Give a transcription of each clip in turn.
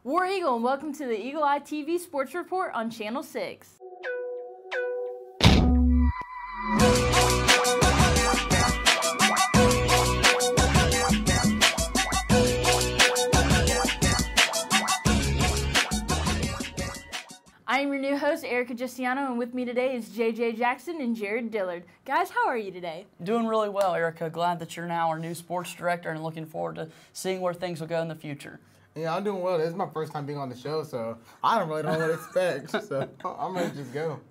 War Eagle, and welcome to the Eagle Eye TV Sports Report on Channel 6. I am your new host, Erica Giustiano, and with me today is JJ Jackson and Jared Dillard. Guys, how are you today? Doing really well, Erica. Glad that you're now our new sports director and looking forward to seeing where things will go in the future. Yeah, I'm doing well. This is my first time being on the show, so I don't really know what to expect. So I'm ready to just go.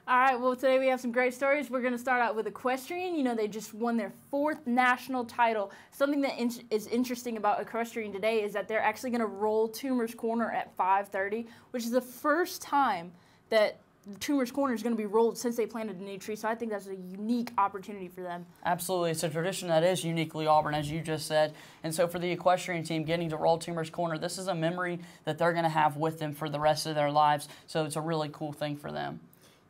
All right, well, today we have some great stories. We're going to start out with equestrian. You know, they just won their 4th national title. Something that is interesting about equestrian today is that they're actually going to roll Toomer's Corner at 5:30, which is the first time that Toomer's Corner is going to be rolled since they planted a new tree, so I think that's a unique opportunity for them. Absolutely. It's a tradition that is uniquely Auburn, as you just said. And so for the equestrian team, getting to roll Toomer's Corner, this is a memory that they're going to have with them for the rest of their lives, so it's a really cool thing for them.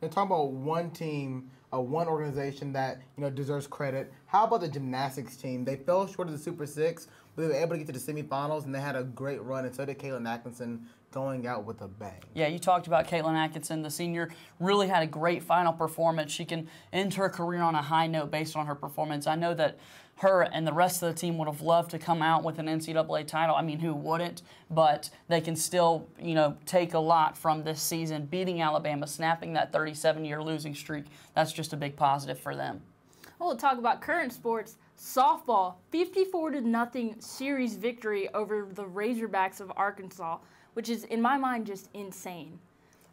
And talking about one team, one organization that deserves credit. How about the gymnastics team? They fell short of the Super Six, but they were able to get to the semifinals, and they had a great run. And so did Caitlin Atkinson, going out with a bang. Yeah, you talked about Caitlin Atkinson. The senior really had a great final performance. She can end her career on a high note based on her performance. I know that her and the rest of the team would have loved to come out with an NCAA title. I mean, who wouldn't? But they can still, take a lot from this season, beating Alabama, snapping that 37-year losing streak. That's just a big positive for them. Well, we'll talk about current sports. Softball, 54-0 series victory over the Razorbacks of Arkansas, which is, in my mind, just insane.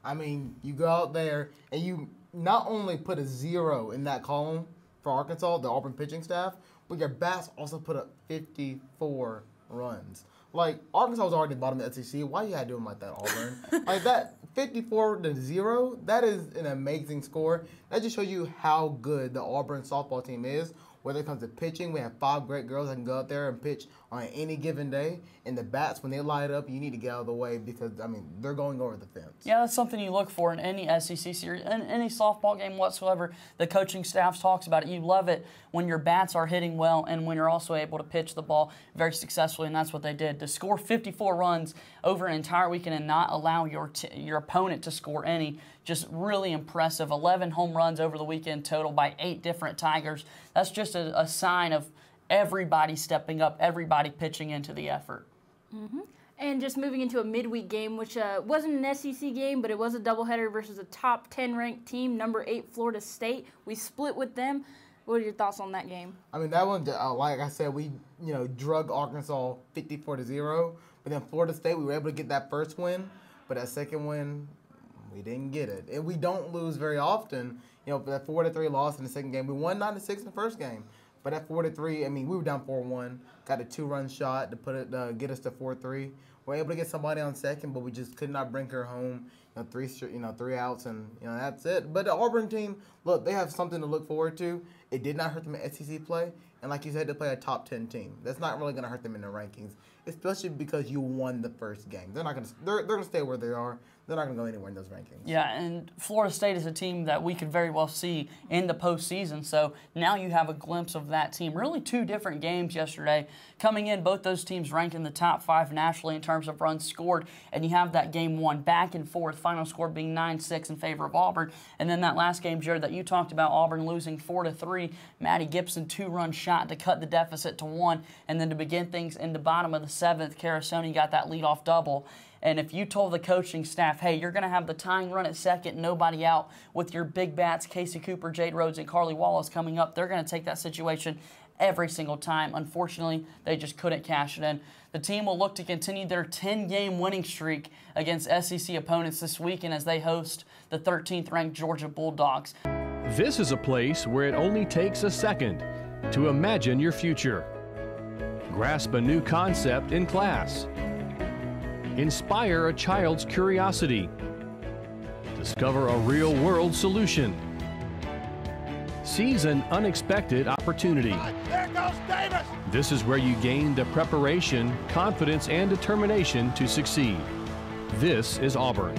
I mean, you go out there and you not only put a 0 in that column for Arkansas, the Auburn pitching staff, but your bats also put up 54 runs. Like, Arkansas was already bottom of the SEC. Why you had to do them like that, Auburn? Like, that 54-0, that is an amazing score. That just shows you how good the Auburn softball team is. Whether it comes to pitching, we have 5 great girls that can go out there and pitch on any given day. And the bats, when they light up, you need to get out of the way because, I mean, they're going over the fence. Yeah, that's something you look for in any SEC series, in any softball game whatsoever. The coaching staff talks about it. You love it when your bats are hitting well and when you're also able to pitch the ball very successfully, and that's what they did. To score 54 runs over an entire weekend and not allow your opponent to score any, just really impressive. 11 home runs over the weekend total by 8 different Tigers. That's just a sign of everybody stepping up, everybody pitching into the effort. Mm-hmm. And just moving into a midweek game, which wasn't an SEC game, but it was a doubleheader versus a top 10 ranked team, number 8 Florida State. We split with them. What are your thoughts on that game? I mean, that one, like I said, we drug Arkansas 54-0, but then Florida State, we were able to get that first win, but that second win, we didn't get it. And we don't lose very often. That 4-3 loss in the second game. We won 9-6 in the first game. But at 4-3, I mean, we were down 4-1. Got a 2-run shot to put it, get us to 4-3. We're able to get somebody on second, but we just could not bring her home. 3 outs, and that's it. But the Auburn team, look, they have something to look forward to. It did not hurt them in SEC play, and like you said, they play a top 10 team. That's not really going to hurt them in the rankings, especially because you won the first game. They're not going to. They're going to stay where they are. They're not going to go anywhere in those rankings. Yeah, and Florida State is a team that we could very well see in the postseason. So now you have a glimpse of that team. Really 2 different games yesterday. Coming in, both those teams ranked in the top 5 nationally in terms of runs scored. And you have that game 1 back and forth, final score being 9-6 in favor of Auburn. And then that last game, Jared, that you talked about, Auburn losing 4-3. Maddie Gibson 2-run shot to cut the deficit to 1. And then to begin things in the bottom of the 7th, Carasoni got that leadoff double. And if you told the coaching staff, hey, you're going to have the tying run at second, nobody out, with your big bats, Casey Cooper, Jade Rhodes, and Carly Wallace coming up, they're going to take that situation every single time. Unfortunately, they just couldn't cash it in. The team will look to continue their 10-game winning streak against SEC opponents this weekend as they host the 13th-ranked Georgia Bulldogs. This is a place where it only takes a second to imagine your future. Grasp a new concept in class. Inspire a child's curiosity. Discover a real-world solution. Seize an unexpected opportunity. There goes Davis! This is where you gain the preparation, confidence, and determination to succeed. This is Auburn.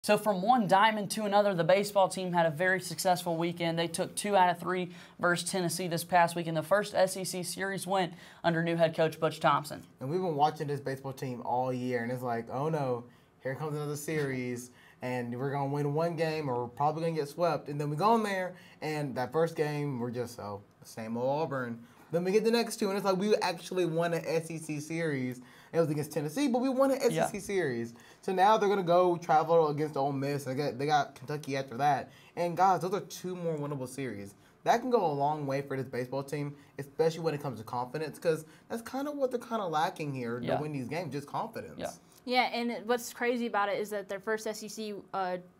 So from one diamond to another, the baseball team had a very successful weekend. They took 2 out of 3 versus Tennessee this past week in the first SEC series win under new head coach Butch Thompson. And we've been watching this baseball team all year, and it's like, oh no, here comes another series, and we're going to win one game, or we're probably going to get swept. And then we go in there, and that first game, we're just, same old Auburn. Then we get the next two, and it's like we actually won an SEC series. It was against Tennessee, but we won an SEC series. So now they're going to go travel against Ole Miss. They got Kentucky after that. And, guys, those are 2 more winnable series. That can go a long way for this baseball team, especially when it comes to confidence, because that's kind of what they're kind of lacking here to win these games, just confidence. Yeah. Yeah, and what's crazy about it is that their first SEC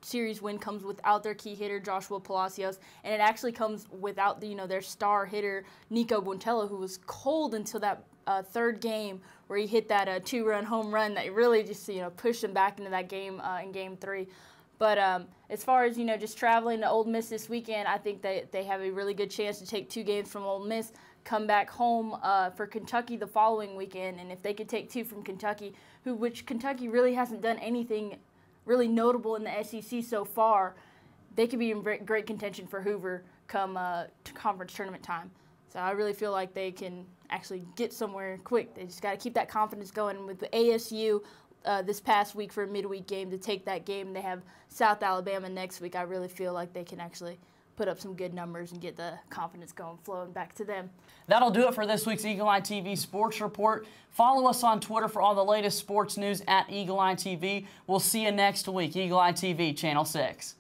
series win comes without their key hitter, Joshua Palacios, and it actually comes without their star hitter, Nico Bontella, who was cold until that third game where he hit that 2-run home run that really just pushed them back into that game in Game 3. But as far as just traveling to Ole Miss this weekend, I think they have a really good chance to take 2 games from Ole Miss, come back home for Kentucky the following weekend, and if they could take 2 from Kentucky, which Kentucky really hasn't done anything really notable in the SEC so far, they could be in great contention for Hoover come to conference tournament time. So I really feel like they can actually get somewhere quick. They just got to keep that confidence going. And with the ASU this past week for a midweek game to take that game, they have South Alabama next week. I really feel like they can actually put up some good numbers and get the confidence going, flowing back to them. That'll do it for this week's Eagle Eye TV Sports Report. Follow us on Twitter for all the latest sports news at Eagle Eye TV. We'll see you next week. Eagle Eye TV, Channel 6.